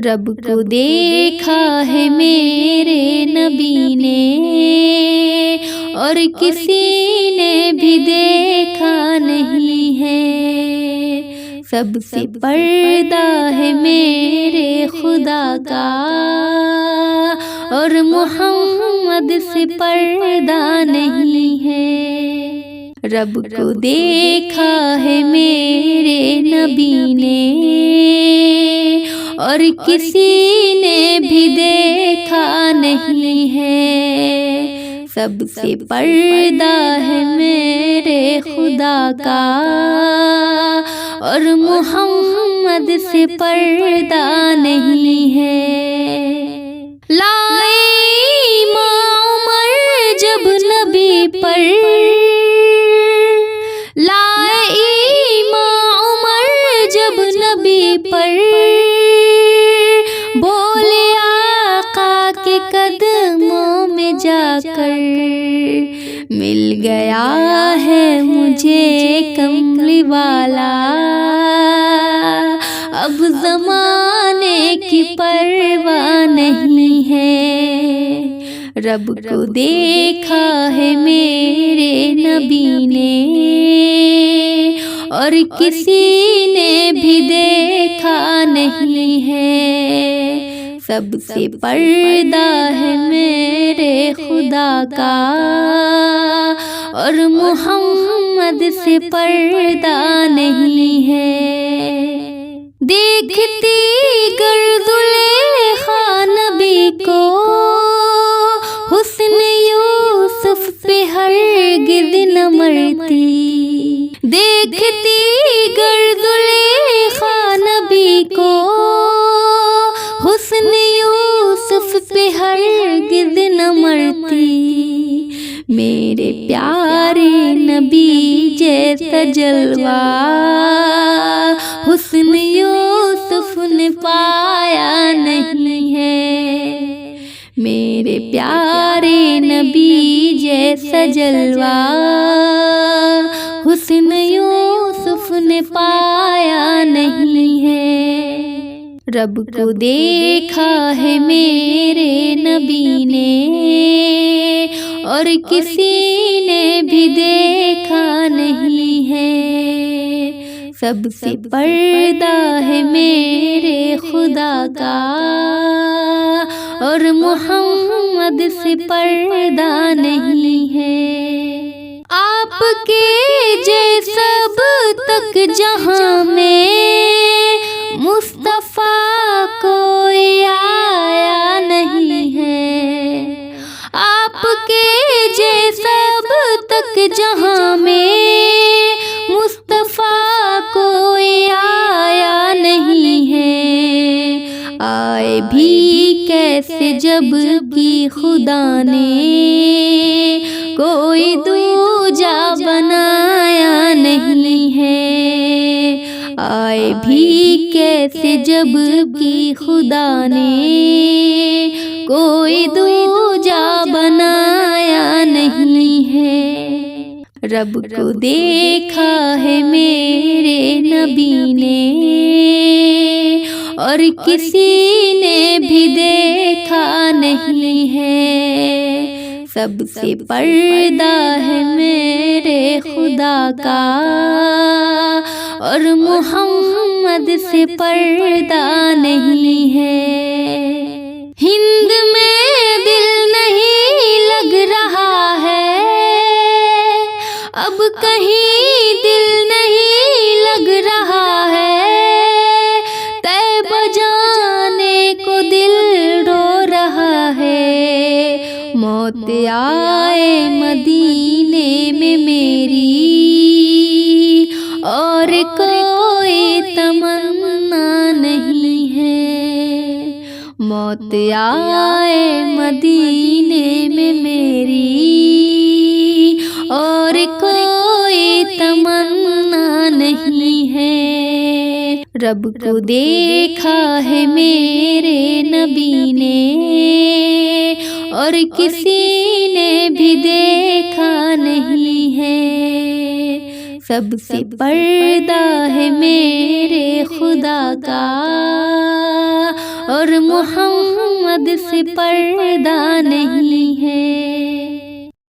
رب کو دیکھا ہے میرے نبی نے اور کسی نے بھی دیکھا نہیں ہے، سب سے پردہ ہے میرے خدا کا اور محمد سے پردہ نہیں ہے۔ رب کو دیکھا ہے میرے نبی نے اور کسی نے بھی دیکھا نہیں ہے، سب سے پردہ ہے میرے خدا کا اور محمد سے پردہ نہیں ہے۔ لائے امام عمر جب نبی پر، لائے امام عمر جب نبی پر، بولے آقا کے قدموں میں جا کر، مل گیا ہے مجھے کملی والا، اب زمانے کی پرواہ نہیں ہے۔ رب کو دیکھا ہے میرے نبی نے اور کسی نے بھی دیکھا نہیں ہے، سب سے پردہ ہے میرے خدا کا اور محمد سے پردہ نہیں ہے۔ دیکھتی گر زلیخا نبی کو، حسن یوسف پہ ہرگز نہ مرتی، دیکھتی گر زلیخا نبی کو، حسن یوسف پہ ہرگز نہ مرتی، میرے پیارے نبی جیسا جلوہ حسن یوسف نے پایا نہیں ہے، میرے پیارے نبی جیسا جلوہ حسن یوسف نے پایا نہیں ہے۔ رب کو دیکھا ہے میرے نبی نے اور کسی نے بھی دیکھا نہیں ہے، سب سے پردہ ہے میرے خدا کا اور محمد سے پردہ نہیں ہے۔ آپ کے جیسا اب تک جہاں میں مصطفیٰ کوئی آیا نہیں ہے، آپ کے جیسا اب تک جہاں میں مصطفیٰ کوئی آیا نہیں ہے، آئے بھی کیسے جب کہ خدا نے کوئی دوجا بنایا نہیں ہے، آئے بھی کیسے جب کہ خدا نے کوئی دوجا بنایا نہیں ہے۔ رب کو دیکھا ہے میرے نبی نے اور کسی نے بھی دیکھا نہیں ہے، سب سے پردہ ہے میرے خدا کا اور محمد سے پردہ نہیں ہے۔ ہند میں دل نہیں لگ رہا ہے، اب کہیں دل نہیں لگ رہا ہے، طیبہ جانے کو دل رو رہا ہے، موت آئے مدینے میں میری اور کوئی تمنا نہیں ہے، موت آئے مدینے میں میری اور کوئی تمنا نہیں ہے۔ رب کو دیکھا ہے میرے نبی نے اور کسی نے بھی دیکھا نہیں ہے، سب سے پردہ ہے میرے خدا کا اور محمد سے پردہ نہیں۔